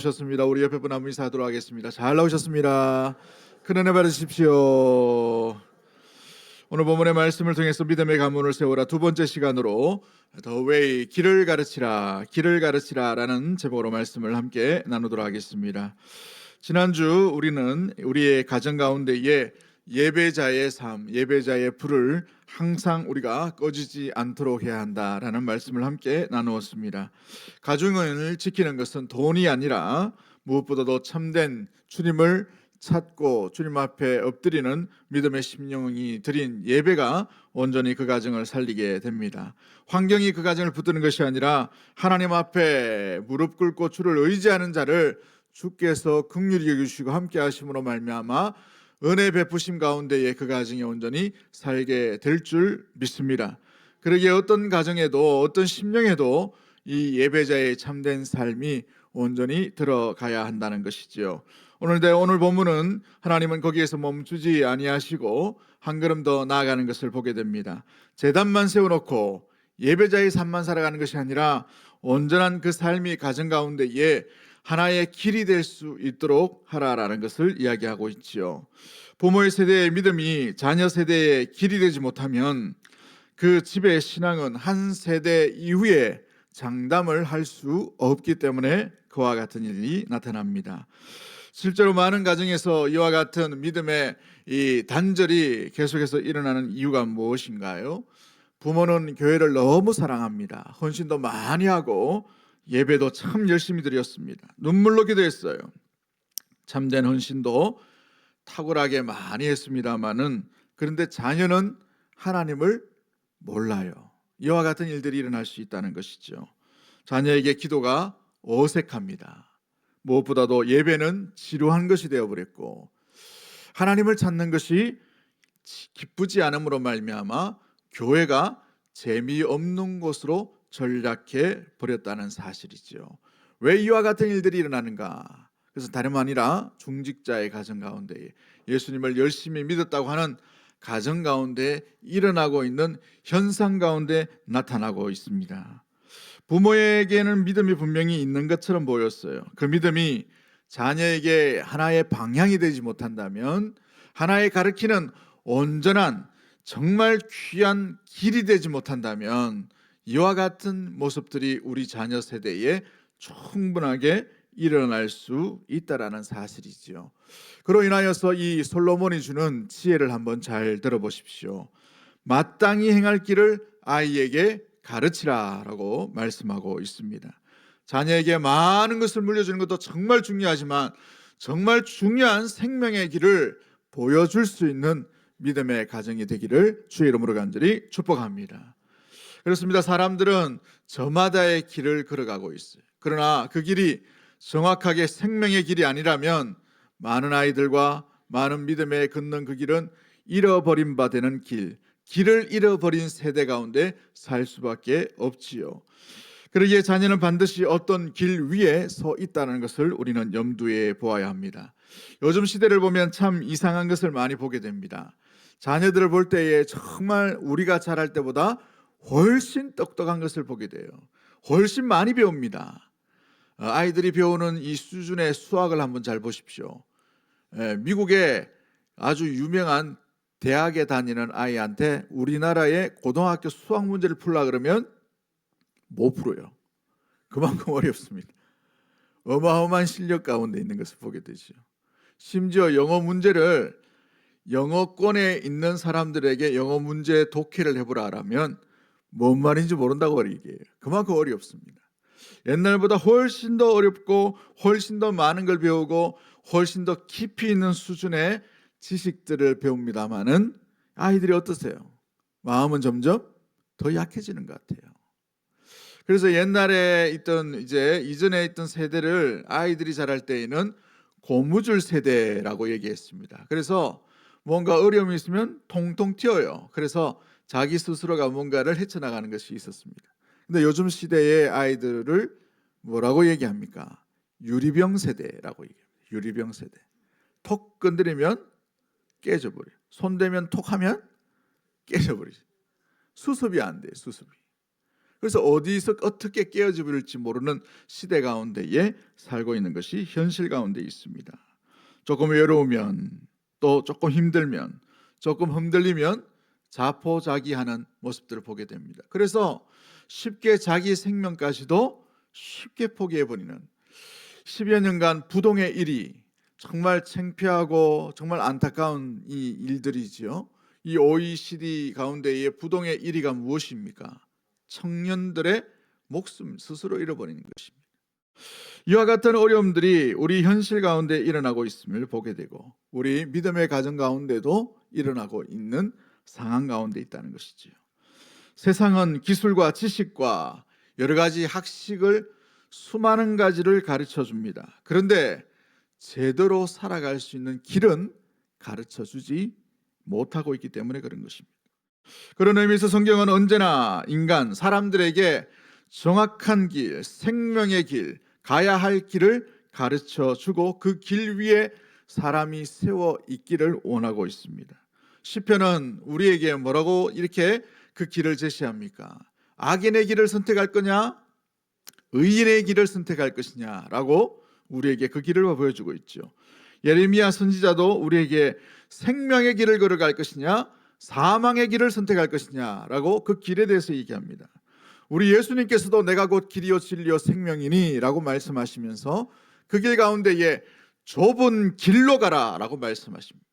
오셨습니다. 우리 옆에 분 한번 인사하도록 하겠습니다. 잘 나오셨습니다. 큰 은혜 받으십시오. 오늘 본문의 말씀을 통해서 믿음의 가문을 세우라 두 번째 시간으로 The Way, 길을 가르치라 라는 제목으로 말씀을 함께 나누도록 하겠습니다. 지난주 우리는 우리의 가정 가운데에 예배자의 삶, 예배자의 불을 항상 우리가 꺼지지 않도록 해야 한다라는 말씀을 함께 나누었습니다. 가정을 지키는 것은 돈이 아니라 무엇보다도 참된 주님을 찾고 주님 앞에 엎드리는 믿음의 심령이 드린 예배가 온전히 그 가정을 살리게 됩니다. 환경이 그 가정을 붙드는 것이 아니라 하나님 앞에 무릎 꿇고 주를 의지하는 자를 주께서 긍휼히 여기시고 함께 하심으로 말미암아 은혜 베푸심 가운데에 그 가정이 온전히 살게 될 줄 믿습니다. 그러기에 어떤 가정에도 어떤 심령에도 이 예배자의 참된 삶이 온전히 들어가야 한다는 것이지요. 오늘 본문은 하나님은 거기에서 멈추지 아니하시고 한 걸음 더 나아가는 것을 보게 됩니다. 제단만 세워놓고 예배자의 삶만 살아가는 것이 아니라 온전한 그 삶이 가정 가운데에 하나의 길이 될 수 있도록 하라라는 것을 이야기하고 있지요. 부모의 세대의 믿음이 자녀 세대의 길이 되지 못하면 그 집의 신앙은 한 세대 이후에 장담을 할 수 없기 때문에 그와 같은 일이 나타납니다. 실제로 많은 가정에서 이와 같은 믿음의 이 단절이 계속해서 일어나는 이유가 무엇인가요? 부모는 교회를 너무 사랑합니다. 헌신도 많이 하고 예배도 참 열심히 드렸습니다. 눈물로 기도했어요. 참된 헌신도 탁월하게 많이 했습니다마는 그런데 자녀는 하나님을 몰라요. 이와 같은 일들이 일어날 수 있다는 것이죠. 자녀에게 기도가 어색합니다. 무엇보다도 예배는 지루한 것이 되어버렸고 하나님을 찾는 것이 기쁘지 않음으로 말미암아 교회가 재미없는 곳으로 전락해 버렸다는 사실이죠. 왜 이와 같은 일들이 일어나는가? 그래서 다름 아니라 중직자의 가정 가운데 예수님을 열심히 믿었다고 하는 가정 가운데 일어나고 있는 현상 가운데 나타나고 있습니다. 부모에게는 믿음이 분명히 있는 것처럼 보였어요. 그 믿음이 자녀에게 하나의 방향이 되지 못한다면, 하나의 가르치는 온전한 정말 귀한 길이 되지 못한다면 이와 같은 모습들이 우리 자녀 세대에 충분하게 일어날 수 있다라는 사실이지요. 그로 인하여서 이 솔로몬이 주는 지혜를 한번 잘 들어보십시오. 마땅히 행할 길을 아이에게 가르치라라고 말씀하고 있습니다. 자녀에게 많은 것을 물려주는 것도 정말 중요하지만 정말 중요한 생명의 길을 보여줄 수 있는 믿음의 가정이 되기를 주의 이름으로 간절히 축복합니다. 그렇습니다. 사람들은 저마다의 길을 걸어가고 있어요. 그러나 그 길이 정확하게 생명의 길이 아니라면 많은 아이들과 많은 믿음에 걷는 그 길은 잃어버린 바 되는 길을 잃어버린 세대 가운데 살 수밖에 없지요. 그러기에 자녀는 반드시 어떤 길 위에 서 있다는 것을 우리는 염두에 보아야 합니다. 요즘 시대를 보면 참 이상한 것을 많이 보게 됩니다. 자녀들을 볼 때에 정말 우리가 자랄 때보다 훨씬 똑똑한 것을 보게 돼요. 훨씬 많이 배웁니다. 아이들이 배우는 이 수준의 수학을 한번 잘 보십시오. 미국의 아주 유명한 대학에 다니는 아이한테 우리나라의 고등학교 수학 문제를 풀라 그러면 못 풀어요. 그만큼 어렵습니다. 어마어마한 실력 가운데 있는 것을 보게 되죠. 심지어 영어 문제를 영어권에 있는 사람들에게 영어 문제 독해를 해보라라면 뭔 말인지 모른다고 얘기해요. 그만큼 어렵습니다. 옛날보다 훨씬 더 어렵고 훨씬 더 많은 걸 배우고 훨씬 더 깊이 있는 수준의 지식들을 배웁니다마는 아이들이 어떠세요? 마음은 점점 더 약해지는 것 같아요. 그래서 옛날에 있던 이전에 있던 세대를 아이들이 자랄 때에는 고무줄 세대라고 얘기했습니다. 그래서 뭔가 어려움이 있으면 통통 튀어요. 그래서 자기 스스로가 뭔가를 헤쳐나가는 것이 있었습니다. 근데 요즘 시대의 아이들을 뭐라고 얘기합니까? 유리병 세대라고 얘기합니다. 유리병 세대. 톡 건드리면 깨져버려요. 손대면 톡 하면 깨져버리죠. 수습이 안 돼요. 수습이. 그래서 어디서 어떻게 깨어져 버릴지 모르는 시대 가운데에 살고 있는 것이 현실 가운데 있습니다. 조금 외로우면, 또 조금 힘들면, 조금 흔들리면 자포자기하는 모습들을 보게 됩니다. 그래서 쉽게 자기 생명까지도 쉽게 포기해버리는 10여 년간 부동의 일이 정말 창피하고 정말 안타까운 이 일들이지요. 이 OECD 가운데의 부동의 1위가 무엇입니까? 청년들의 목숨 스스로 잃어버리는 것입니다. 이와 같은 어려움들이 우리 현실 가운데 일어나고 있음을 보게 되고, 우리 믿음의 가정 가운데도 일어나고 있는 상황 가운데 있다는 것이지요. 세상은 기술과 지식과 여러 가지 학식을 수많은 가지를 가르쳐 줍니다. 그런데 제대로 살아갈 수 있는 길은 가르쳐 주지 못하고 있기 때문에 그런 것입니다. 그런 의미에서 성경은 언제나 인간, 사람들에게 정확한 길, 생명의 길, 가야 할 길을 가르쳐 주고 그 길 위에 사람이 세워 있기를 원하고 있습니다. 시편은 우리에게 뭐라고 이렇게 그 길을 제시합니까? 악인의 길을 선택할 거냐? 의인의 길을 선택할 것이냐라고 우리에게 그 길을 보여주고 있죠. 예레미야 선지자도 우리에게 생명의 길을 걸어갈 것이냐, 사망의 길을 선택할 것이냐라고 그 길에 대해서 얘기합니다. 우리 예수님께서도 내가 곧 길이요 진리요 생명이니 라고 말씀하시면서 그 길 가운데에 좁은 길로 가라라고 말씀하십니다.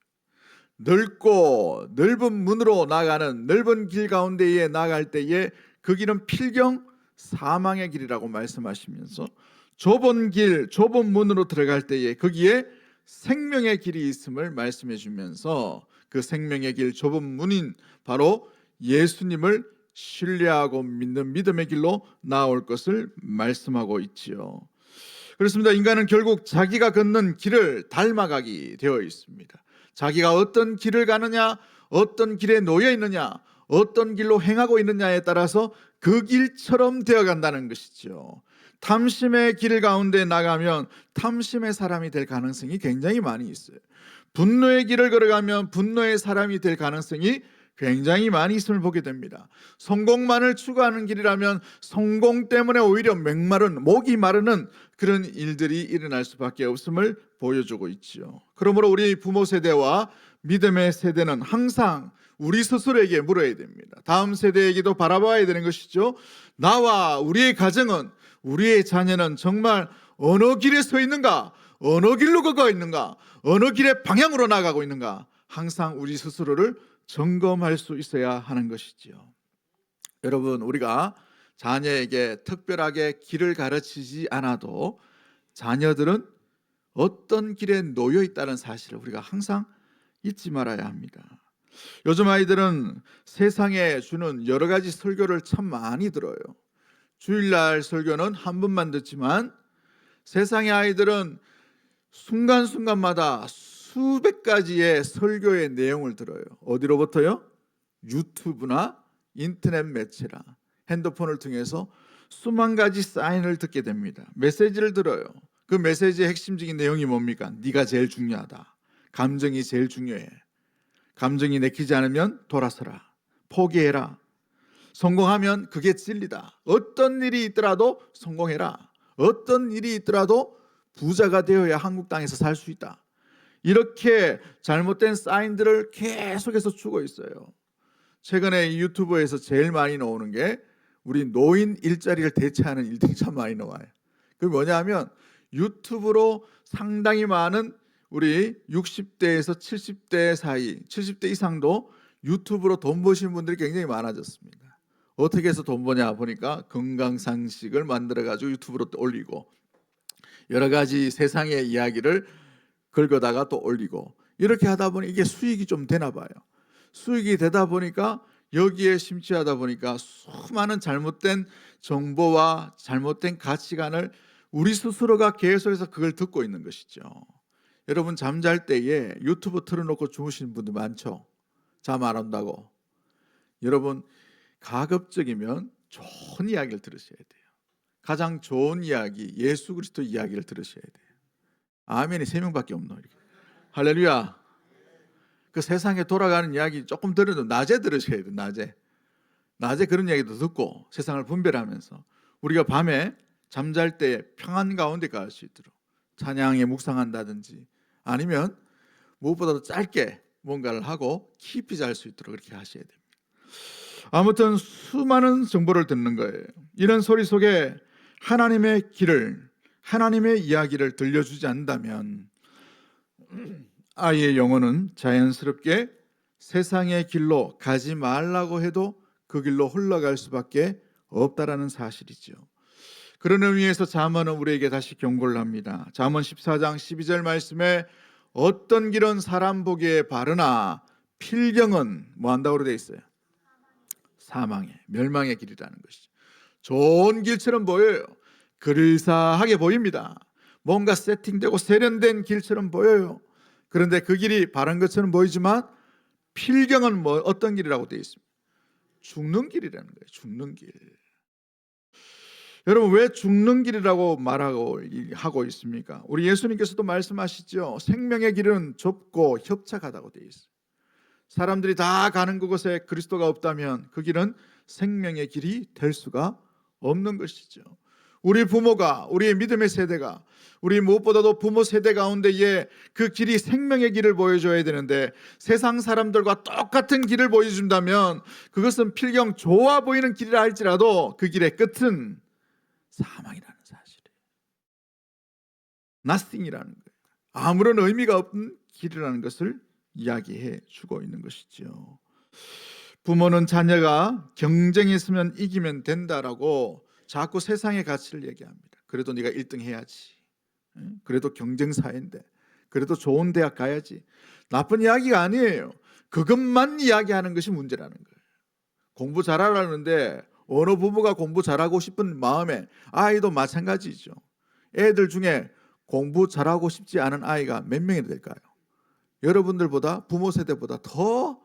넓고 넓은 문으로 나가는 넓은 길 가운데에 나갈 때에 그 길은 필경 사망의 길이라고 말씀하시면서 좁은 길, 좁은 문으로 들어갈 때에 거기에 생명의 길이 있음을 말씀해 주면서 그 생명의 길, 좁은 문인 바로 예수님을 신뢰하고 믿는 믿음의 길로 나올 것을 말씀하고 있지요. 그렇습니다. 인간은 결국 자기가 걷는 길을 닮아가게 되어 있습니다. 자기가 어떤 길을 가느냐, 어떤 길에 놓여 있느냐, 어떤 길로 행하고 있느냐에 따라서 그 길처럼 되어간다는 것이죠. 탐심의 길 가운데 나가면 탐심의 사람이 될 가능성이 굉장히 많이 있어요. 분노의 길을 걸어가면 분노의 사람이 될 가능성이 굉장히 많이 있음을 보게 됩니다. 성공만을 추구하는 길이라면 성공 때문에 오히려 목이 마르는 그런 일들이 일어날 수밖에 없음을 보여주고 있지요. 그러므로 우리 부모 세대와 믿음의 세대는 항상 우리 스스로에게 물어야 됩니다. 다음 세대에게도 바라봐야 되는 것이죠. 나와 우리의 가정은, 우리의 자녀는 정말 어느 길에 서 있는가, 어느 길로 걷고 있는가, 어느 길의 방향으로 나가고 있는가, 항상 우리 스스로를 점검할 수 있어야 하는 것이지요. 여러분, 우리가 자녀에게 특별하게 길을 가르치지 않아도 자녀들은 어떤 길에 놓여 있다는 사실을 우리가 항상 잊지 말아야 합니다. 요즘 아이들은 세상에 주는 여러 가지 설교를 참 많이 들어요. 주일날 설교는 한 번만 듣지만 세상의 아이들은 순간순간마다 수백 가지의 설교의 내용을 들어요. 어디로부터요? 유튜브나 인터넷 매체라 핸드폰을 통해서 수만 가지 사인을 듣게 됩니다. 메시지를 들어요. 그 메시지의 핵심적인 내용이 뭡니까? 네가 제일 중요하다. 감정이 제일 중요해. 감정이 내키지 않으면 돌아서라. 포기해라. 성공하면 그게 진리다. 어떤 일이 있더라도 성공해라. 어떤 일이 있더라도 부자가 되어야 한국 땅에서 살 수 있다. 이렇게 잘못된 사인들을 계속해서 주고 있어요. 최근에 유튜브에서 제일 많이 나오는 게 우리 노인 일자리를 대체하는 일들이 참 많이 나와요. 그게 뭐냐 하면 유튜브로 상당히 많은 우리 60대에서 70대 사이, 70대 이상도 유튜브로 돈 버시는 분들이 굉장히 많아졌습니다. 어떻게 해서 돈 버냐 보니까 건강상식을 만들어가지고 유튜브로 또 올리고 여러 가지 세상의 이야기를 긁어다가 또 올리고 이렇게 하다 보니 이게 수익이 좀 되나 봐요. 수익이 되다 보니까 여기에 심취하다 보니까 수많은 잘못된 정보와 잘못된 가치관을 우리 스스로가 계속해서 그걸 듣고 있는 것이죠. 여러분 잠잘 때에 유튜브 틀어놓고 주무시는 분들 많죠. 잠 안 온다고. 여러분 가급적이면 좋은 이야기를 들으셔야 돼요. 가장 좋은 이야기, 예수 그리스도 이야기를 들으셔야 돼요. 아멘이 3명밖에 없노. 이렇게. 할렐루야. 그 세상에 돌아가는 이야기 조금 들어도 낮에 들으셔야 돼요. 낮에. 낮에 그런 이야기도 듣고 세상을 분별하면서 우리가 밤에 잠잘 때 평안 가운데 갈 수 있도록 찬양에 묵상한다든지 아니면 무엇보다도 짧게 뭔가를 하고 깊이 잘 수 있도록 그렇게 하셔야 됩니다. 아무튼 수많은 정보를 듣는 거예요. 이런 소리 속에 하나님의 길을, 하나님의 이야기를 들려주지 않는다면 아이의 영혼은 자연스럽게 세상의 길로 가지 말라고 해도 그 길로 흘러갈 수밖에 없다라는 사실이죠. 그런 의미에서 잠언은 우리에게 다시 경고를 합니다. 잠언 14장 12절 말씀에 어떤 길은 사람 보기에 바르나 필경은 뭐 한다고 되어 있어요? 사망의, 멸망의 길이라는 것이죠. 좋은 길처럼 보여요. 그릴사하게 보입니다. 뭔가 세팅되고 세련된 길처럼 보여요. 그런데 그 길이 바른 것처럼 보이지만 필경은 뭐 어떤 길이라고 되어 있습니다. 죽는 길이라는 거예요. 죽는 길. 여러분 왜 죽는 길이라고 하고 있습니까? 우리 예수님께서도 말씀하시죠. 생명의 길은 좁고 협착하다고 되어 있어요. 사람들이 다 가는 그곳에 그리스도가 없다면 그 길은 생명의 길이 될 수가 없는 것이죠. 우리 부모가, 우리의 믿음의 세대가, 우리 무엇보다도 부모 세대 가운데에 그 길이 생명의 길을 보여줘야 되는데 세상 사람들과 똑같은 길을 보여준다면 그것은 필경 좋아 보이는 길이라 할지라도 그 길의 끝은 사망이라는 사실이에요. nothing이라는 거예요. 아무런 의미가 없는 길이라는 것을 이야기해 주고 있는 것이죠. 부모는 자녀가 경쟁했으면 이기면 된다라고 자꾸 세상의 가치를 얘기합니다. 그래도 네가 1등 해야지. 그래도 경쟁사회인데 그래도 좋은 대학 가야지. 나쁜 이야기가 아니에요. 그것만 이야기하는 것이 문제라는 거예요. 공부 잘하라는데 어느 부모가 공부 잘하고 싶은 마음에 아이도 마찬가지죠. 애들 중에 공부 잘하고 싶지 않은 아이가 몇 명이 될까요? 여러분들보다 부모 세대보다 더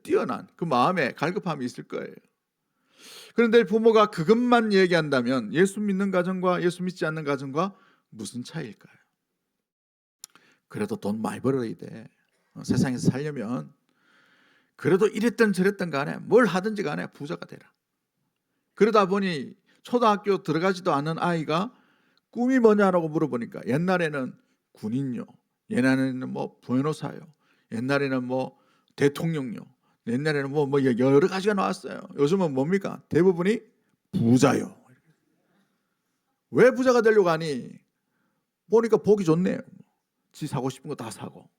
뛰어난 그 마음에 갈급함이 있을 거예요. 그런데 부모가 그것만 얘기한다면 예수 믿는 가정과 예수 믿지 않는 가정과 무슨 차이일까요? 그래도 돈 많이 벌어야 돼. 세상에서 살려면 그래도 이랬든 저랬든 간에 뭘 하든지 간에 부자가 되라. 그러다 보니 초등학교 들어가지도 않은 아이가 꿈이 뭐냐라고 물어보니까 옛날에는 군인요, 옛날에는 뭐 변호사요, 옛날에는 뭐 대통령요, 옛날에는 뭐 여러 가지가 나왔어요. 요즘은 뭡니까? 대부분이 부자요. 왜 부자가 되려고 하니? 보니까 보기 좋네요. 지 사고 싶은 거 다 사고.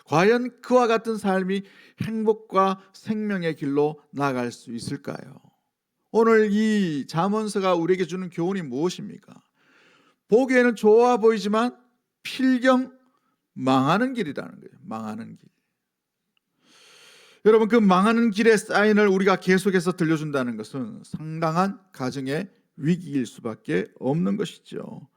과연 그와 같은 삶이 행복과 생명의 길로 나아갈 수 있을까요? 오늘 이 잠언서가 우리에게 주는 교훈이 무엇입니까? 보기에는 좋아 보이지만 필경 망하는 길이라는 거예요. 망하는 길. 여러분 그 망하는 길의 사인을 우리가 계속해서 들려준다는 것은 상당한 가정의 위기일 수밖에 없는 것이죠.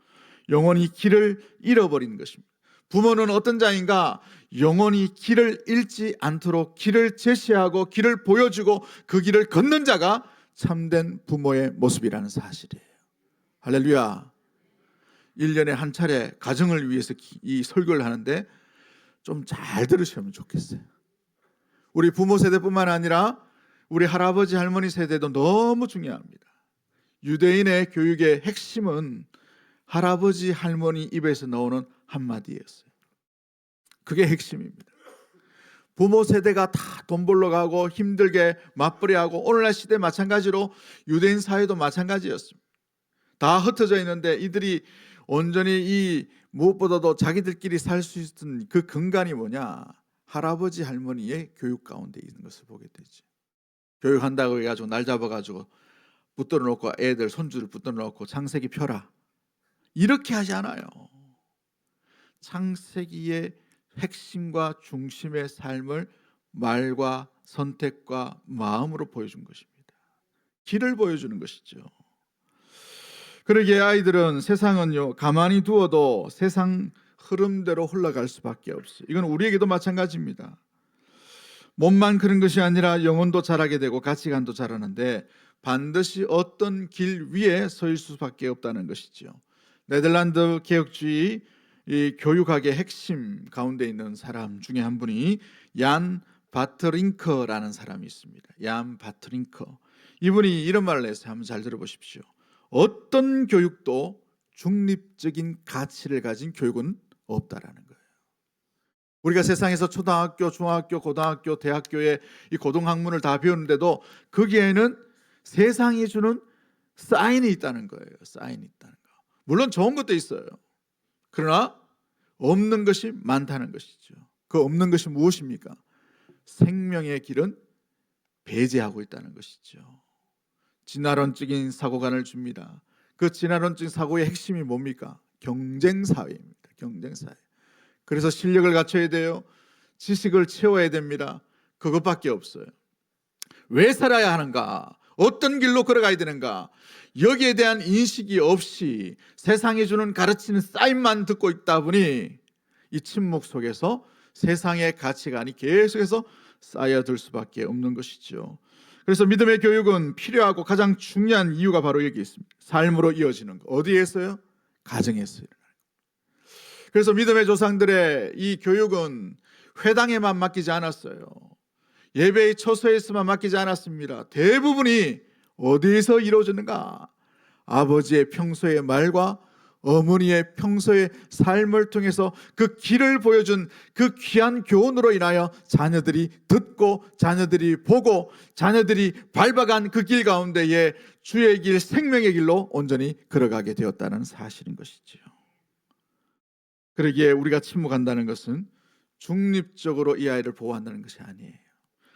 영원히 길을 잃어버리는 것입니다. 부모는 어떤 자인가? 영원히 길을 잃지 않도록 길을 제시하고 길을 보여주고 그 길을 걷는 자가 참된 부모의 모습이라는 사실이에요. 할렐루야. 1년에 한 차례 가정을 위해서 이 설교를 하는데 좀 잘 들으시면 좋겠어요. 우리 부모 세대뿐만 아니라 우리 할아버지 할머니 세대도 너무 중요합니다. 유대인의 교육의 핵심은 할아버지 할머니 입에서 나오는 한마디였어요. 그게 핵심입니다. 부모 세대가 다 돈 벌러 가고 힘들게 맞벌이하고 오늘날 시대 마찬가지로 유대인 사회도 마찬가지였습니다. 다 흩어져 있는데 이들이 온전히 이 무엇보다도 자기들끼리 살 수 있는 그 근간이 뭐냐? 할아버지 할머니의 교육 가운데 있는 것을 보게 되죠. 교육한다고 해가지고 날 잡아가지고 붙들어 놓고 애들 손주를 붙들어 놓고 창세기 펴라 이렇게 하지 않아요. 창세기의 핵심과 중심의 삶을 말과 선택과 마음으로 보여준 것입니다. 길을 보여주는 것이죠. 그러기에 아이들은 세상은요 가만히 두어도 세상 흐름대로 흘러갈 수밖에 없어요. 이건 우리에게도 마찬가지입니다. 몸만 그런 것이 아니라 영혼도 자라게 되고 가치관도 자라는데 반드시 어떤 길 위에 설 수밖에 없다는 것이죠. 네덜란드 개혁주의 이 교육학의 핵심 가운데 있는 사람 중에 한 분이 얀 바트링커라는 사람이 있습니다. 얀 바트링커. 이분이 이런 말을 했어요. 한번 잘 들어보십시오. 어떤 교육도 중립적인 가치를 가진 교육은 없다라는 거예요. 우리가 세상에서 초등학교, 중학교, 고등학교, 대학교의 이 고등학문을 다 배우는데도 거기에는 세상이 주는 사인이 있다는 거예요. 사인이 있다는 거. 물론 좋은 것도 있어요. 그러나 없는 것이 많다는 것이죠. 그 없는 것이 무엇입니까? 생명의 길은 배제하고 있다는 것이죠. 진화론적인 사고관을 줍니다. 그 진화론적인 사고의 핵심이 뭡니까? 경쟁사회입니다. 경쟁사회. 그래서 실력을 갖춰야 돼요. 지식을 채워야 됩니다. 그것밖에 없어요. 왜 살아야 하는가? 어떤 길로 걸어가야 되는가? 여기에 대한 인식이 없이 세상이 주는 가르치는 사인만 듣고 있다 보니 이 침묵 속에서 세상의 가치관이 계속해서 쌓여들 수밖에 없는 것이죠. 그래서 믿음의 교육은 필요하고 가장 중요한 이유가 바로 여기 있습니다. 삶으로 이어지는 것. 어디에서요? 가정에서요. 그래서 믿음의 조상들의 이 교육은 회당에만 맡기지 않았어요. 예배의 처소에서만 맡기지 않았습니다. 대부분이 어디에서 이루어지는가? 아버지의 평소의 말과 어머니의 평소의 삶을 통해서 그 길을 보여준 그 귀한 교훈으로 인하여 자녀들이 듣고 자녀들이 보고 자녀들이 밟아간 그 길 가운데에 주의 길, 생명의 길로 온전히 걸어가게 되었다는 사실인 것이지요. 그러기에 우리가 침묵한다는 것은 중립적으로 이 아이를 보호한다는 것이 아니에요.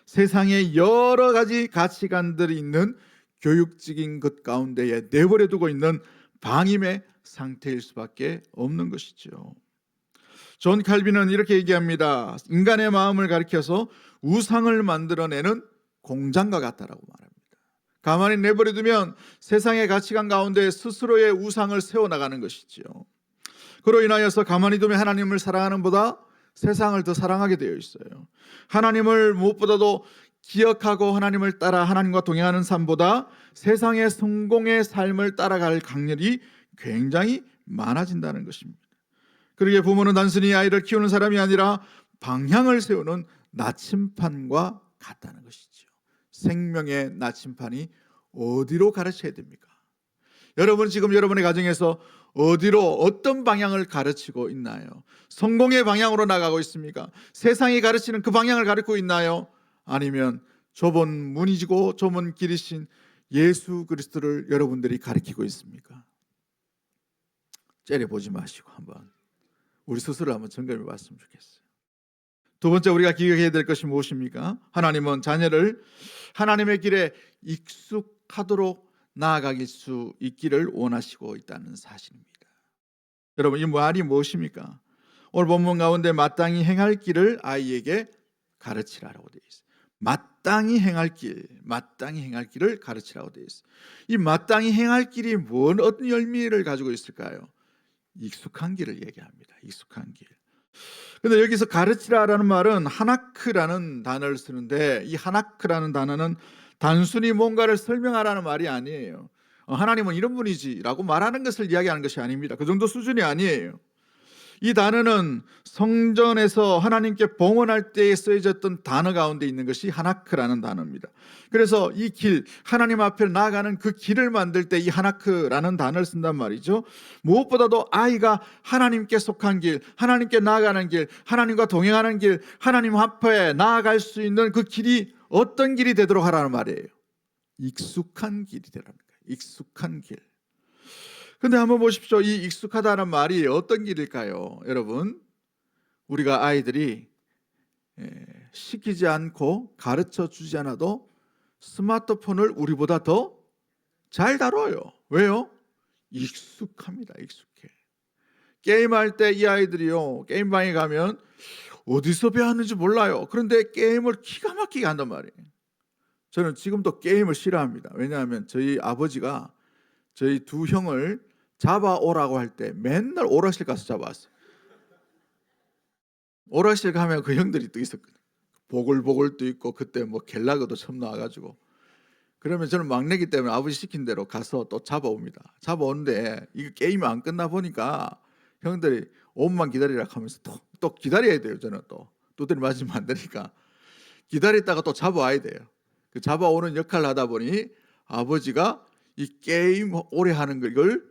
세상에 여러 가지 가치관들이 있는 교육적인 것 가운데에 내버려 두고 있는 방임의 상태일 수밖에 없는 것이죠. 존 칼빈은 이렇게 얘기합니다. 인간의 마음을 가리켜서 우상을 만들어내는 공장과 같다라고 말합니다. 가만히 내버려 두면 세상의 가치관 가운데 스스로의 우상을 세워나가는 것이지요. 그로 인하여서 가만히 두면 하나님을 사랑하는 보다 세상을 더 사랑하게 되어 있어요. 하나님을 무엇보다도 기억하고 하나님을 따라 하나님과 동행하는 삶보다 세상의 성공의 삶을 따라갈 확률이 굉장히 많아진다는 것입니다. 그러기에 부모는 단순히 아이를 키우는 사람이 아니라 방향을 세우는 나침판과 같다는 것이죠. 생명의 나침판이 어디로 가르쳐야 됩니까? 여러분 지금 여러분의 가정에서 어디로 어떤 방향을 가르치고 있나요? 성공의 방향으로 나가고 있습니까? 세상이 가르치는 그 방향을 가르치고 있나요? 아니면 좁은 문이지고 좁은 길이신 예수 그리스도를 여러분들이 가르치고 있습니까? 째려보지 마시고 한번 우리 스스로 한번 점검해 봤으면 좋겠어요. 두 번째 우리가 기억해야 될 것이 무엇입니까? 하나님은 자녀를 하나님의 길에 익숙하도록 나아가길 수 있기를 원하시고 있다는 사실입니다. 여러분 이 말이 무엇입니까? 오늘 본문 가운데 마땅히 행할 길을 아이에게 가르치라고 되어 있어요. 마땅히 행할 길을 가르치라고 되어 있어요. 이 마땅히 행할 길이 뭔 어떤 의미를 가지고 있을까요? 익숙한 길을 얘기합니다. 익숙한 길. 근데 여기서 가르치라라는 말은 하나크라는 단어를 쓰는데 이 하나크라는 단어는 단순히 뭔가를 설명하라는 말이 아니에요. 하나님은 이런 분이지라고 말하는 것을 이야기하는 것이 아닙니다. 그 정도 수준이 아니에요. 이 단어는 성전에서 하나님께 봉헌할 때에 쓰여졌던 단어 가운데 있는 것이 하나크라는 단어입니다. 그래서 이 길, 하나님 앞에 나아가는 그 길을 만들 때 이 하나크라는 단어를 쓴단 말이죠. 무엇보다도 아이가 하나님께 속한 길, 하나님께 나아가는 길, 하나님과 동행하는 길, 하나님 앞에 나아갈 수 있는 그 길이 어떤 길이 되도록 하라는 말이에요. 익숙한 길이 되라는 거예요. 익숙한 길. 근데 한번 보십시오. 이 익숙하다는 말이 어떤 길일까요? 여러분, 우리가 아이들이 시키지 않고 가르쳐 주지 않아도 스마트폰을 우리보다 더 잘 다뤄요. 왜요? 익숙합니다. 익숙해. 게임할 때 이 아이들이요, 게임방에 가면 어디서 배웠는지 몰라요. 그런데 게임을 기가 막히게 한단 말이에요. 저는 지금도 게임을 싫어합니다. 왜냐하면 저희 아버지가 저희 두 형을 잡아오라고 할 때 맨날 오락실 가서 잡아왔어요. 오락실 가면 그 형들이 또 있었거든요. 보글보글도 있고 그때 뭐 갤라그도 처음 나와가지고 그러면 저는 막내기 때문에 아버지 시킨 대로 가서 또 잡아옵니다. 잡아오는데 이거 게임이 안 끝나 보니까 형들이 5분만 기다리라 하면서 또 기다려야 돼요. 저는 또 두드리 맞으면 안 되니까 기다렸다가 또 잡아와야 돼요. 그 잡아오는 역할을 하다 보니 아버지가 이 게임 오래 하는 걸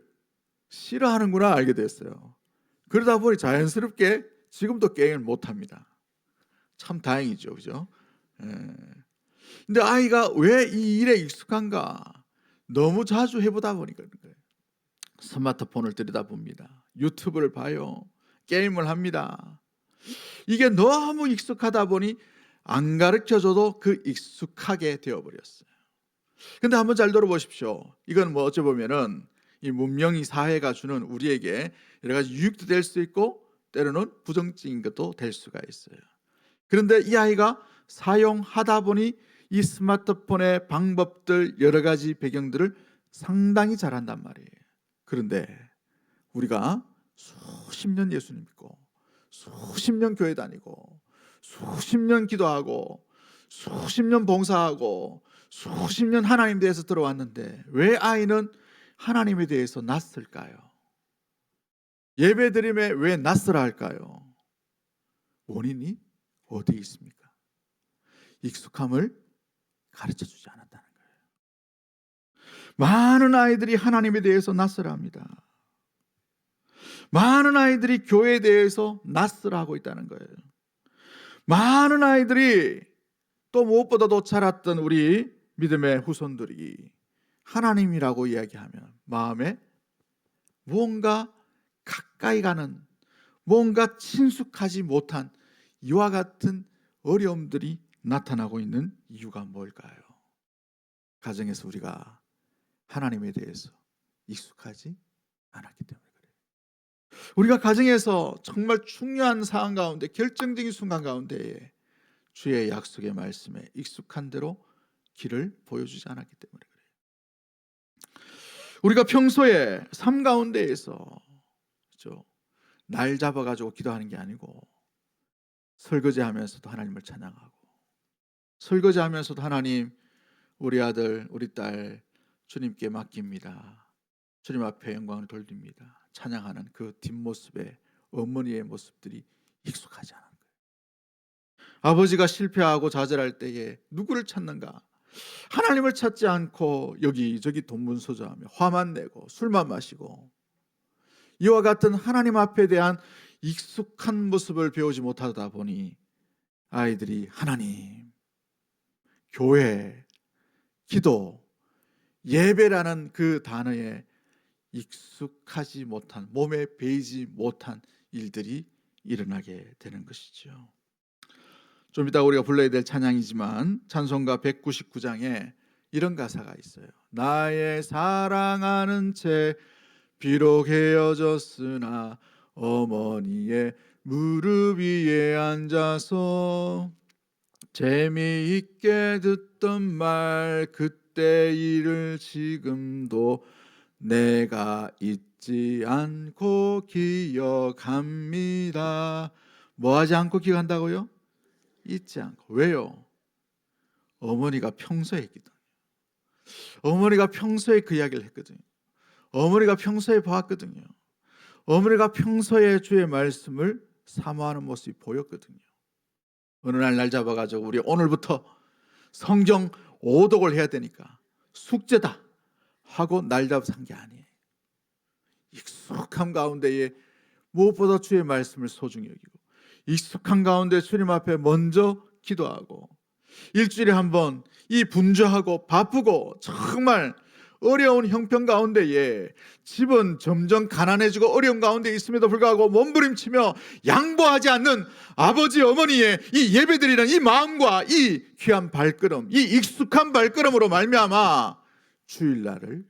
싫어하는구나 알게 됐어요. 그러다 보니 자연스럽게 지금도 게임을 못 합니다. 참 다행이죠, 그죠? 근데 아이가 왜 이 일에 익숙한가? 너무 자주 해보다 보니까 그런 거예요. 스마트폰을 들여다봅니다. 유튜브를 봐요. 게임을 합니다. 이게 너무 익숙하다 보니 안 가르쳐줘도 그 익숙하게 되어버렸어요. 근데 한번 잘 들어보십시오. 이건 뭐 어찌 보면은 이 문명이 사회가 주는 우리에게 여러 가지 유익도 될 수 있고 때로는 부정적인 것도 될 수가 있어요. 그런데 이 아이가 사용하다 보니 이 스마트폰의 방법들 여러 가지 배경들을 상당히 잘한단 말이에요. 그런데 우리가 수십 년 예수님 믿고 수십 년 교회 다니고 수십 년 기도하고 수십 년 봉사하고 수십 년 하나님 대해서 들어왔는데 왜 아이는 하나님에 대해서 낯설까요? 예배드림에 왜 낯설어 할까요? 원인이 어디에 있습니까? 익숙함을 가르쳐주지 않았다는 거예요. 많은 아이들이 하나님에 대해서 낯설어합니다. 많은 아이들이 교회에 대해서 낯설어하고 있다는 거예요. 많은 아이들이 또 무엇보다도 자랐던 우리 믿음의 후손들이 하나님이라고 이야기하면 마음에 무언가 가까이 가는, 뭔가 친숙하지 못한 이와 같은 어려움들이 나타나고 있는 이유가 뭘까요? 가정에서 우리가 하나님에 대해서 익숙하지 않았기 때문에 그래요. 우리가 가정에서 정말 중요한 상황 가운데, 결정적인 순간 가운데 주의 약속의 말씀에 익숙한 대로 길을 보여주지 않았기 때문에 그래요. 우리가 평소에 삶 가운데에서 그렇죠? 날 잡아가지고 기도하는 게 아니고 설거지하면서도 하나님을 찬양하고, 설거지하면서도 하나님, 우리 아들, 우리 딸 주님께 맡깁니다. 주님 앞에 영광을 돌립니다. 찬양하는 그 뒷모습에 어머니의 모습들이 익숙하지 않은 거예요. 아버지가 실패하고 좌절할 때에 누구를 찾는가? 하나님을 찾지 않고 여기저기 동문서주하며 화만 내고 술만 마시고, 이와 같은 하나님 앞에 대한 익숙한 모습을 배우지 못하다 보니 아이들이 하나님, 교회, 기도, 예배라는 그 단어에 익숙하지 못한, 몸에 배이지 못한 일들이 일어나게 되는 것이죠. 좀 이따 우리가 불러야 될 찬양이지만 찬송가 199장에 이런 가사가 있어요. 나의 사랑하는 채 비록 헤어졌으나 어머니의 무릎 위에 앉아서 재미있게 듣던 말 그때 일을 지금도 내가 잊지 않고 기억합니다. 뭐 하지 않고 기억한다고요? 잊지 않고. 왜요? 어머니가 평소에 했거든요. 어머니가 평소에 그 이야기를 했거든요. 어머니가 평소에 보았거든요. 어머니가 평소에 주의 말씀을 사모하는 모습이 보였거든요. 어느 날 잡아가지고 우리 오늘부터 성경 오독을 해야 되니까 숙제다 하고 날 잡아서 한 게 아니에요. 익숙함 가운데에 무엇보다 주의 말씀을 소중히 여기고, 익숙한 가운데 주님 앞에 먼저 기도하고, 일주일에 한 번 이 분주하고 바쁘고 정말 어려운 형편 가운데에 집은 점점 가난해지고 어려운 가운데 있음에도 불구하고 몸부림치며 양보하지 않는 아버지 어머니의 이 예배드리는 이 마음과 이 귀한 발걸음, 이 익숙한 발걸음으로 말미암아 주일날을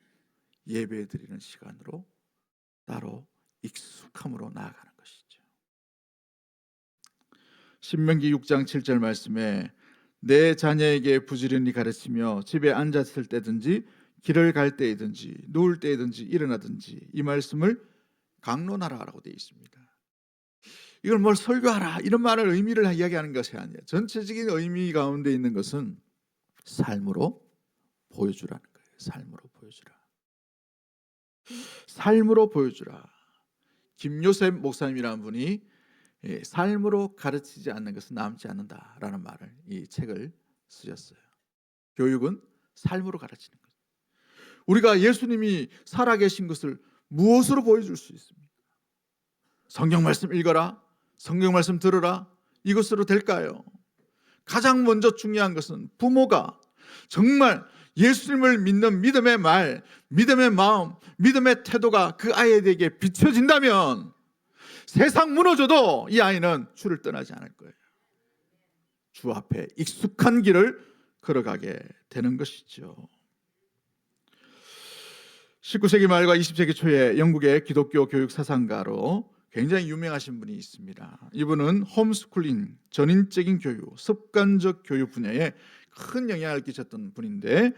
예배드리는 시간으로 따로 익숙함으로 나아가는 것이죠. 신명기 6장 7절 말씀에 내 자녀에게 부지런히 가르치며 집에 앉았을 때든지 길을 갈 때이든지 누울 때이든지 일어나든지 이 말씀을 강론하라라고 되어 있습니다. 이걸 뭘 설교하라 이런 말을 의미를 이야기하는 것이 아니에요. 전체적인 의미 가운데 있는 것은 삶으로 보여주라는 거예요. 삶으로 보여주라. 삶으로 보여주라. 김요셉 목사님이라는 분이 삶으로 가르치지 않는 것은 남지 않는다라는 말을 이 책을 쓰셨어요. 교육은 삶으로 가르치는 것. 우리가 예수님이 살아계신 것을 무엇으로 보여줄 수 있습니까? 성경 말씀 읽어라, 성경 말씀 들으라, 이것으로 될까요? 가장 먼저 중요한 것은 부모가 정말 예수님을 믿는 믿음의 말, 믿음의 마음, 믿음의 태도가 그 아이에게 비춰진다면 세상 무너져도 이 아이는 주를 떠나지 않을 거예요. 주 앞에 익숙한 길을 걸어가게 되는 것이죠. 19세기 말과 20세기 초에 영국의 기독교 교육 사상가로 굉장히 유명하신 분이 있습니다. 이분은 홈스쿨링, 전인적인 교육, 습관적 교육 분야에 큰 영향을 끼쳤던 분인데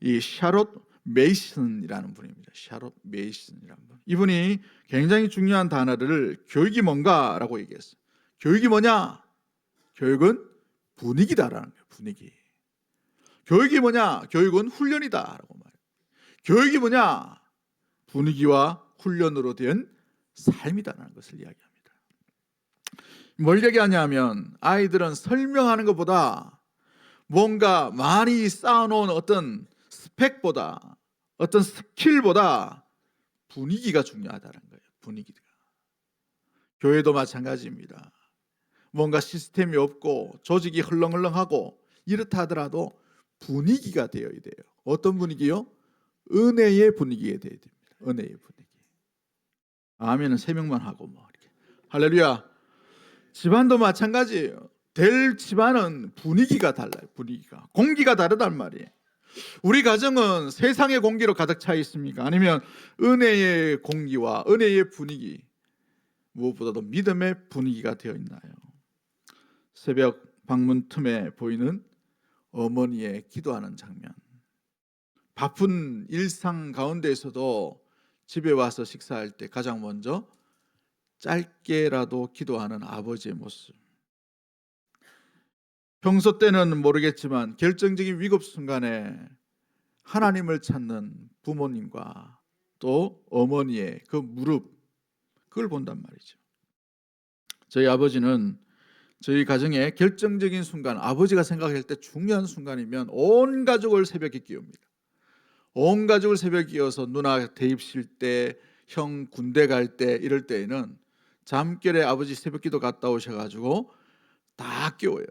이 샤롯 메이슨이라는 분입니다. 샤롯 메이슨이라는 분. 이분이 굉장히 중요한 단어를 교육이 뭔가라고 얘기했어요. 교육이 뭐냐? 교육은 분위기다라는 거예요. 분위기. 교육이 뭐냐? 교육은 훈련이다라고 말해요. 교육이 뭐냐? 분위기와 훈련으로 된 삶이다라는 것을 이야기합니다. 뭘 얘기하냐면 아이들은 설명하는 것보다 뭔가 많이 쌓아놓은 어떤 스펙보다 어떤 스킬보다 분위기가 중요하다는 거예요. 분위기가. 교회도 마찬가지입니다. 뭔가 시스템이 없고 조직이 헐렁헐렁하고 이렇다 하더라도 분위기가 되어야 돼요. 어떤 분위기요? 은혜의 분위기가 되어야 됩니다. 은혜의 분위기. 아멘은 3명만 하고 뭐 이렇게. 할렐루야. 집안도 마찬가지예요. 될 집안은 분위기가 달라요. 분위기가. 공기가 다르단 말이에요. 우리 가정은 세상의 공기로 가득 차 있습니까? 아니면 은혜의 공기와 은혜의 분위기, 무엇보다도 믿음의 분위기가 되어 있나요? 새벽 방문 틈에 보이는 어머니의 기도하는 장면, 바쁜 일상 가운데에서도 집에 와서 식사할 때 가장 먼저 짧게라도 기도하는 아버지의 모습, 평소 때는 모르겠지만 결정적인 위급 순간에 하나님을 찾는 부모님과 또 어머니의 그 무릎, 그걸 본단 말이죠. 저희 아버지는 저희 가정의 결정적인 순간, 아버지가 생각할 때 중요한 순간이면 온 가족을 새벽에 깨웁니다. 온 가족을 새벽에 깨워서 누나 대입실 때, 형 군대 갈 때 이럴 때에는 잠결에 아버지 새벽기도 갔다 오셔가지고 다 깨워요.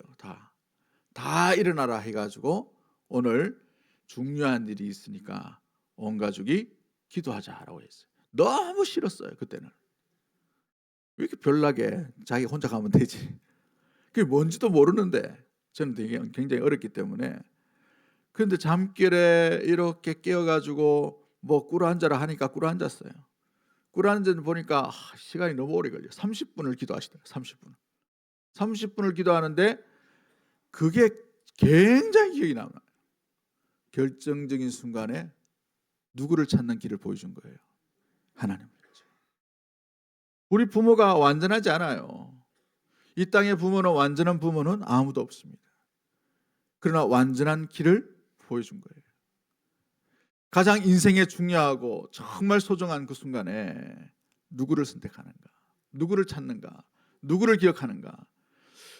다 일어나라 해가지고 오늘 중요한 일이 있으니까 온 가족이 기도하자라고 했어요. 너무 싫었어요. 그때는. 왜 이렇게 별나게 자기 혼자 가면 되지. 그게 뭔지도 모르는데 저는 되게 굉장히 어렸기 때문에. 그런데 잠결에 이렇게 깨어가지고 뭐 꿇어 앉아라 하니까 꿇어 앉았어요. 꿇어 앉아 보니까 시간이 너무 오래 걸려요. 30분을 기도하시더라고요. 30분을 기도하는데 그게 굉장히 기억이 남아요. 결정적인 순간에 누구를 찾는 길을 보여준 거예요. 하나님을. 우리 부모가 완전하지 않아요. 이 땅의 부모는, 완전한 부모는 아무도 없습니다. 그러나 완전한 길을 보여준 거예요. 가장 인생에 중요하고 정말 소중한 그 순간에 누구를 선택하는가, 누구를 찾는가, 누구를 기억하는가.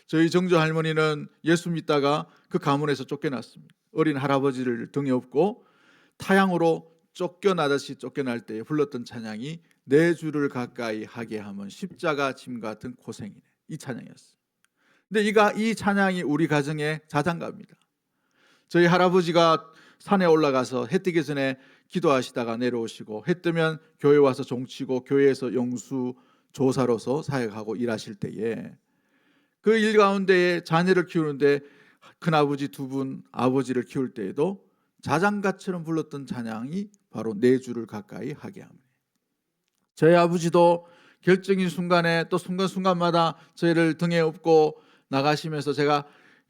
저희 정조 할머니는 예수 믿다가 그 가문에서 쫓겨났습니다. 어린 할아버지를 등에 업고 타향으로 쫓겨나듯이 쫓겨날 때 불렀던 찬양이 내 주를 가까이 하게 하면 십자가 짐 같은 고생이네, 이 찬양이었어요. 근데 이 찬양이 우리 가정의 자장가입니다. 저희 할아버지가 산에 올라가서 해 뜨기 전에 기도하시다가 내려오시고 해 뜨면 교회 와서 종치고 교회에서 영수 조사로서 사역하고 일하실 때에 그 일 가운데에 자녀를 키우는데 큰아버지 2분 아버지를 키울 때에도 자장가처럼 불렀던 찬양이 바로 내 주를 가까이 하게 합니다. 저희 아버지도 결정인 순간에 또 순간순간마다 저희를 등에 업고 나가시면서 제가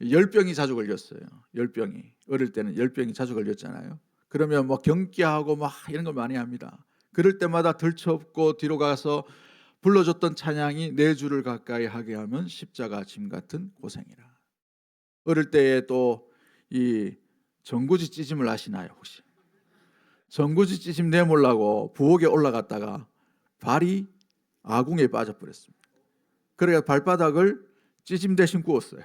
열병이 자주 걸렸어요. 열병이. 어릴 때는 열병이 자주 걸렸잖아요. 그러면 뭐 경기하고 막 이런 걸 많이 합니다. 그럴 때마다 들쳐업고 뒤로 가서 불러줬던 찬양이 내 주를 가까이 하게 하면 십자가 짐 같은 고생이라. 어릴 때에 또 이 전구지 찌짐을 아시나요 혹시? 전구지 찌짐 내몰라고 부엌에 올라갔다가 발이 아궁에 빠져버렸습니다. 그래야 발바닥을 찌짐 대신 구웠어요.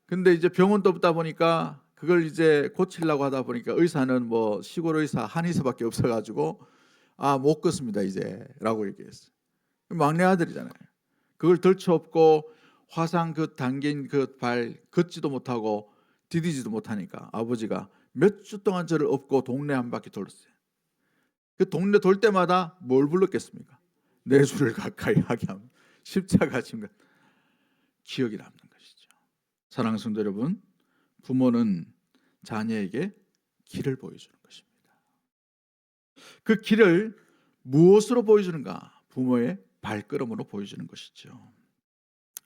근데 이제 병원도 없다 보니까 그걸 이제 고치려고 하다 보니까 의사는 뭐 시골 의사 한의사밖에 없어가지고 못 걷습니다 이제라고 얘기했어요. 막내 아들이잖아요. 그걸 덜쳐엎고 화상 그 당긴 그 발 걷지도 못하고 디디지도 못하니까 아버지가 몇 주 동안 저를 업고 동네 한 바퀴 돌았어요. 그 동네 돌 때마다 뭘 불렀겠습니까? 내 주를 가까이 하게 하면 십자가 지금 기억이 남는 것이죠. 사랑하는 성도 여러분, 부모는 자녀에게 길을 보여주는 것입니다. 그 길을 무엇으로 보여주는가? 부모의 발걸음으로 보여주는 것이죠.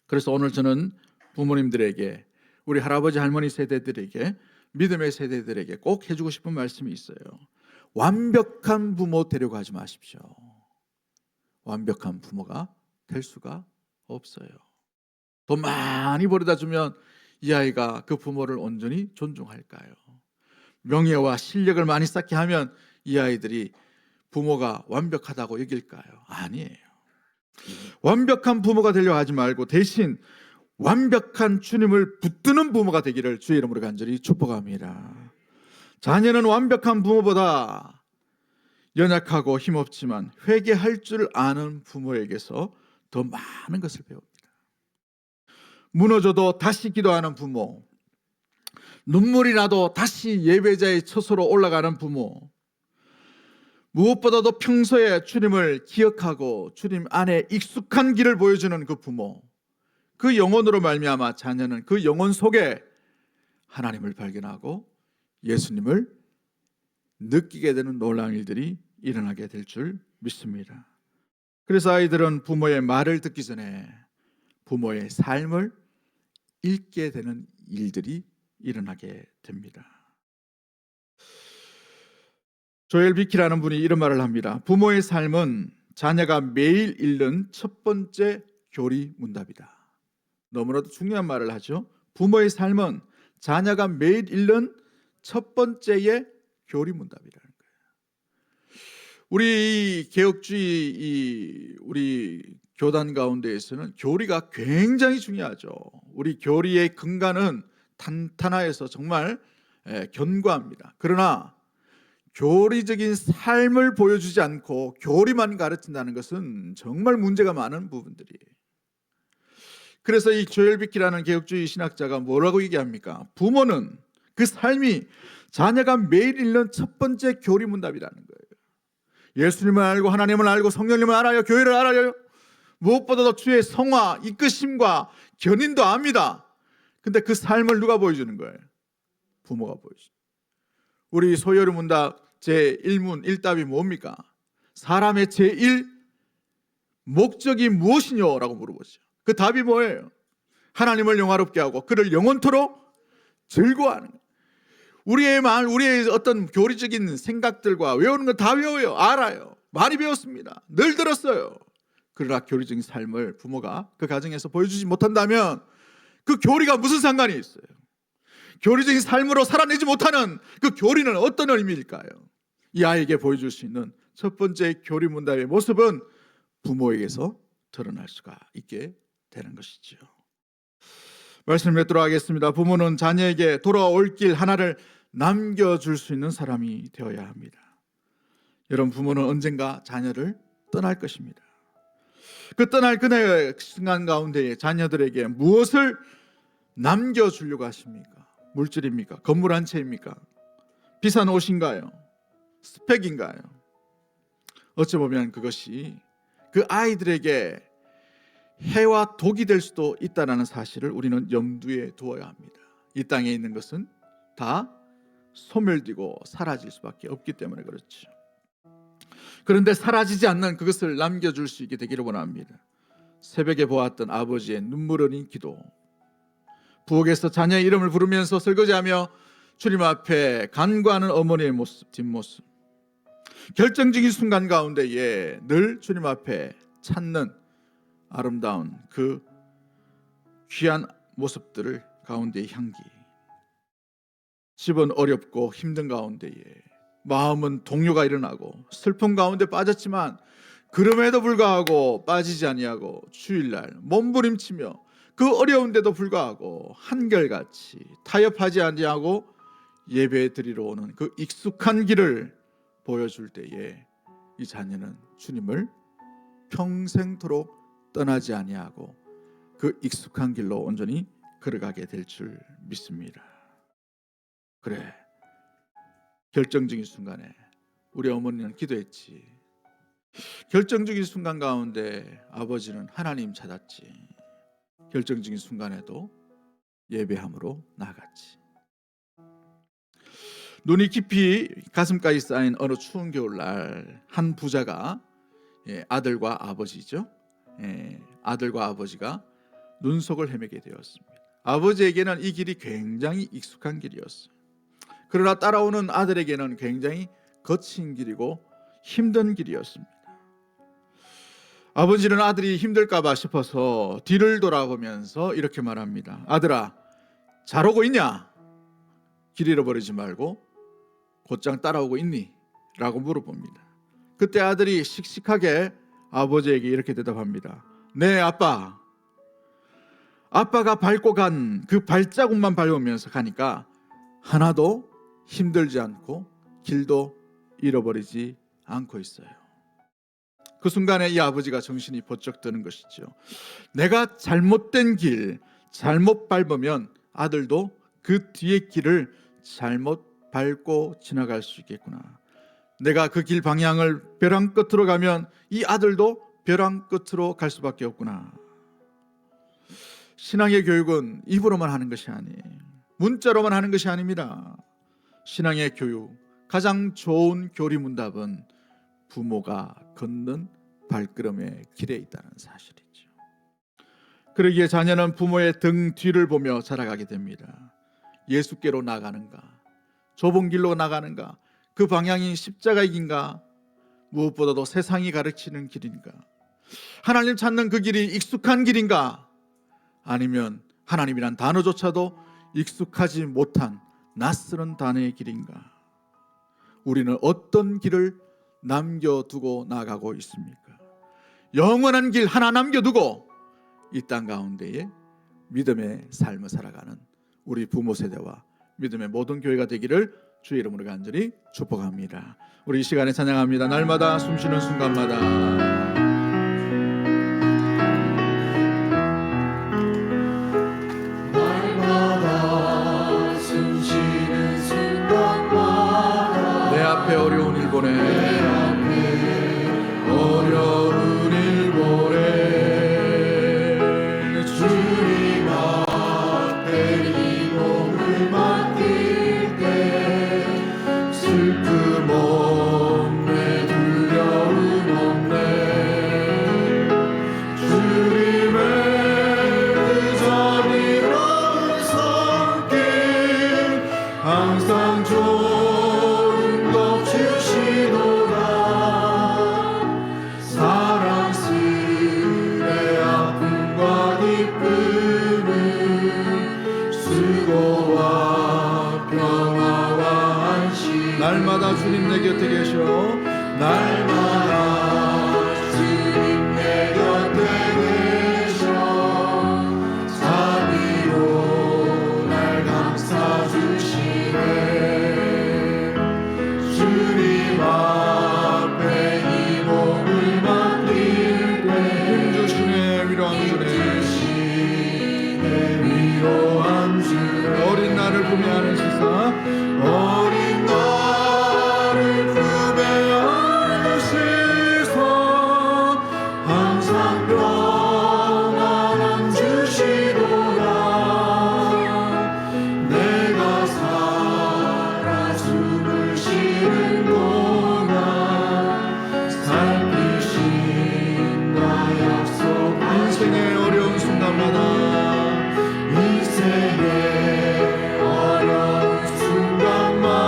그래서 오늘 저는 부모님들에게, 우리 할아버지 할머니 세대들에게, 믿음의 세대들에게 꼭 해주고 싶은 말씀이 있어요. 완벽한 부모 되려고 하지 마십시오. 완벽한 부모가 될 수가 없어요. 돈 많이 벌어다 주면 이 아이가 그 부모를 온전히 존중할까요? 명예와 실력을 많이 쌓게 하면 이 아이들이 부모가 완벽하다고 여길까요? 아니에요. 완벽한 부모가 되려고 하지 말고 대신 완벽한 주님을 붙드는 부모가 되기를 주의 이름으로 간절히 축복합니다. 자녀는 완벽한 부모보다 연약하고 힘없지만 회개할 줄 아는 부모에게서 더 많은 것을 배웁니다. 무너져도 다시 기도하는 부모, 눈물이 나도 다시 예배자의 처소로 올라가는 부모, 무엇보다도 평소에 주님을 기억하고 주님 안에 익숙한 길을 보여주는 그 부모, 그 영혼으로 말미암아 자녀는 그 영혼 속에 하나님을 발견하고 예수님을 느끼게 되는 놀라운 일들이 일어나게 될 줄 믿습니다. 그래서 아이들은 부모의 말을 듣기 전에 부모의 삶을 읽게 되는 일들이 일어나게 됩니다. 조엘 비키라는 분이 이런 말을 합니다. 부모의 삶은 자녀가 매일 읽는 첫 번째 교리 문답이다. 너무나도 중요한 말을 하죠. 부모의 삶은 자녀가 매일 읽는 첫 번째의 교리 문답이라는 거예요. 우리 개혁주의 우리 교단 가운데에서는 교리가 굉장히 중요하죠. 우리 교리의 근간은 탄탄하여서 정말 견고합니다. 그러나 교리적인 삶을 보여주지 않고 교리만 가르친다는 것은 정말 문제가 많은 부분들이에요. 그래서 이 조엘 비키라는 개혁주의 신학자가 뭐라고 얘기합니까? 부모는 그 삶이 자녀가 매일 읽는 첫 번째 교리 문답이라는 거예요. 예수님을 알고 하나님을 알고 성령님을 알아요. 교회를 알아요. 무엇보다도 주의 성화, 이끄심과 견인도 압니다. 근데 그 삶을 누가 보여주는 거예요? 부모가 보여주죠. 우리 소요리 문답 제1문 1답이 뭡니까? 사람의 제1 목적이 무엇이뇨? 라고 물어보죠. 그 답이 뭐예요? 하나님을 영화롭게 하고 그를 영원토록 즐거워하는 거예요. 우리의 말, 우리의 어떤 교리적인 생각들과 외우는 건 다 외워요. 알아요. 많이 배웠습니다. 늘 들었어요. 그러나 교리적인 삶을 부모가 그 가정에서 보여주지 못한다면 그 교리가 무슨 상관이 있어요? 교리적인 삶으로 살아내지 못하는 그 교리는 어떤 의미일까요? 이 아이에게 보여줄 수 있는 첫 번째 교리 문답의 모습은 부모에게서 드러날 수가 있게 되는 것이죠. 말씀을 맺도록 하겠습니다. 부모는 자녀에게 돌아올 길 하나를 남겨줄 수 있는 사람이 되어야 합니다. 여러분, 부모는 언젠가 자녀를 떠날 것입니다. 그 떠날 그날의 순간 가운데에 자녀들에게 무엇을 남겨주려고 하십니까? 물질입니까? 건물 한 채입니까? 비싼 옷인가요? 스펙인가요? 어찌 보면 그것이 그 아이들에게 해와 독이 될 수도 있다는 사실을 우리는 염두에 두어야 합니다. 이 땅에 있는 것은 다 소멸되고 사라질 수밖에 없기 때문에 그렇죠. 그런데 사라지지 않는 그것을 남겨줄 수 있게 되기를 원합니다. 새벽에 보았던 아버지의 눈물 어린 기도, 부엌에서 자녀의 이름을 부르면서 설거지하며 주님 앞에 간구하는 어머니의 모습, 뒷모습, 결정적인 순간 가운데에 늘 주님 앞에 찾는 아름다운 그 귀한 모습들을 가운데의 향기, 집은 어렵고 힘든 가운데에 마음은 동요가 일어나고 슬픔 가운데 빠졌지만 그럼에도 불구하고 빠지지 아니하고 주일날 몸부림치며 그 어려운데도 불구하고 한결같이 타협하지 아니하고 예배 드리러 오는 그 익숙한 길을 보여줄 때에 이 자녀는 주님을 평생토록 떠나지 아니하고 그 익숙한 길로 온전히 걸어가게 될 줄 믿습니다. 그래, 결정적인 순간에 우리 어머니는 기도했지. 결정적인 순간 가운데 아버지는 하나님 찾았지. 결정적인 순간에도 예배함으로 나갔지. 눈이 깊이 가슴까지 쌓인 어느 추운 겨울날 한 부자가 아들과 아버지죠. 아들과 아버지가 눈속을 헤매게 되었습니다. 아버지에게는 이 길이 굉장히 익숙한 길이었어요. 그러나 따라오는 아들에게는 굉장히 거친 길이고 힘든 길이었습니다. 아버지는 아들이 힘들까봐 싶어서 뒤를 돌아보면서 이렇게 말합니다. 아들아, 잘 오고 있냐? 길 잃어버리지 말고 곧장 따라오고 있니? 라고 물어봅니다. 그때 아들이 씩씩하게 아버지에게 이렇게 대답합니다. 네, 아빠. 아빠가 밟고 간 그 발자국만 밟으면서 가니까 하나도 힘들지 않고 길도 잃어버리지 않고 있어요. 그 순간에 이 아버지가 정신이 번쩍 드는 것이죠. 내가 잘못된 길, 잘못 밟으면 아들도 그 뒤의 길을 잘못 밟고 지나갈 수 있겠구나. 내가 그 길 방향을 벼랑 끝으로 가면 이 아들도 벼랑 끝으로 갈 수밖에 없구나. 신앙의 교육은 입으로만 하는 것이 아니에요. 문자로만 하는 것이 아닙니다. 신앙의 교육, 가장 좋은 교리문답은 부모가 걷는 발걸음의 길에 있다는 사실이죠. 그러기에 자녀는 부모의 등 뒤를 보며 자라가게 됩니다. 예수께로 나가는가, 좁은 길로 나가는가, 그 방향이 십자가의 길인가, 무엇보다도 세상이 가르치는 길인가, 하나님 찾는 그 길이 익숙한 길인가, 아니면 하나님이란 단어조차도 익숙하지 못한 낯선 단어의 길인가. 우리는 어떤 길을 남겨두고 나가고 있습니까? 영원한 길 하나 남겨두고 이 땅 가운데에 믿음의 삶을 살아가는 우리 부모 세대와 믿음의 모든 교회가 되기를 주의 이름으로 간절히 축복합니다. 우리 이 시간에 찬양합니다. 날마다 숨쉬는 순간마다 어려운 일 보내, 어려운 일 보내, 주님 앞에 이 몸을 맡길 때 슬픔 없네, 두려움 없네. 주님의 그 자비로운 손길 항상 날마다 주님 내 곁에 계셔. 날마다 주님 내 곁에 계셔. 자비로 날 감싸주시네. 주님 앞에 이 몸을 맡길 때 힘주시네, 위로함 주네, 위로함 주네. 어린 나를 구매하는 시사, 어린 나를 구매하는 시사, 항상 평안함 주시도다. 내가 살아 숨을 쉬는 동안 살피신다 약속. 인생의 어려운 순간마다, 인생의 어려운 순간마다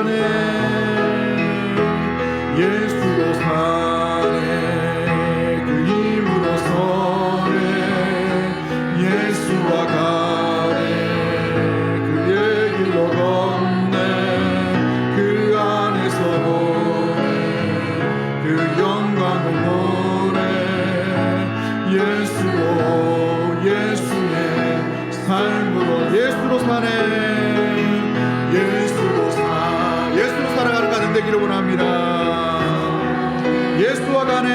사네 예수로 사네 그 힘으로 서네 예수와 가네 그의 길로 걷네 그 안에서 보네 그 영광을 보네 예수로 예수의 삶으로 예수로 사네 예수로 살아가는 가정 되기를 원합니다. 예수와 가네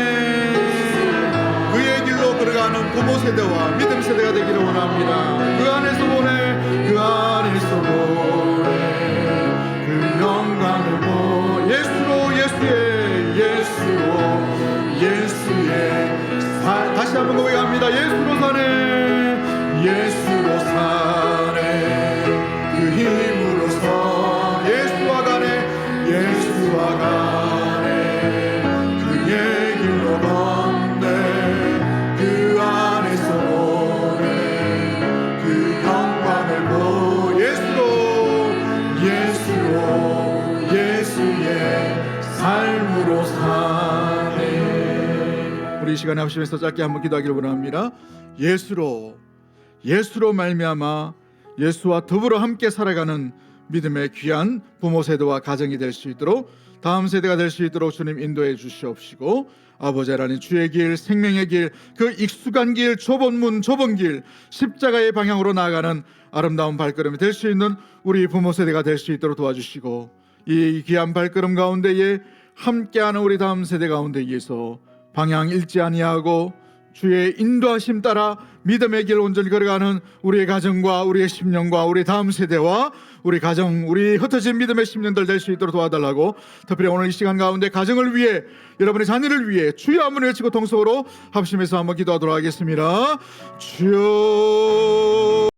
그의 길로 걸어가는 부모 세대와 믿음 세대가 되기를 원합니다. 그 안에서 보내 그 안에서 보내 그 영광을 보 예수로 예수의 다시 한번 고백합니다. 예수로 사네 예수로 사네 그 힘으로 서 예수와 가네 그의 길로 걷네 그 안에서 보네 그 영광을 보 예수의 삶으로 사네. 우리 이 시간에 합심해서 짧게 한번 기도하기를 원합니다. 예수로 말미암아 예수와 더불어 함께 살아가는 믿음의 귀한 부모 세대와 가정이 될 수 있도록 다음 세대가 될 수 있도록 주님 인도해 주시옵시고 아버지 하나님 주의 길 생명의 길 그 익숙한 길 좁은 문 좁은 길 십자가의 방향으로 나아가는 아름다운 발걸음이 될 수 있는 우리 부모 세대가 될 수 있도록 도와주시고 이 귀한 발걸음 가운데에 함께하는 우리 다음 세대 가운데에서 방향 잃지 아니하고 주의 인도하심 따라 믿음의 길 온전히 걸어가는 우리의 가정과 우리의 심령과 우리 다음 세대와 우리 가정, 우리 흩어진 믿음의 심령들 될 수 있도록 도와달라고 특별히 오늘 이 시간 가운데 가정을 위해 여러분의 자녀를 위해 주여 한번 외치고 통성으로 합심해서 한번 기도하도록 하겠습니다. 주여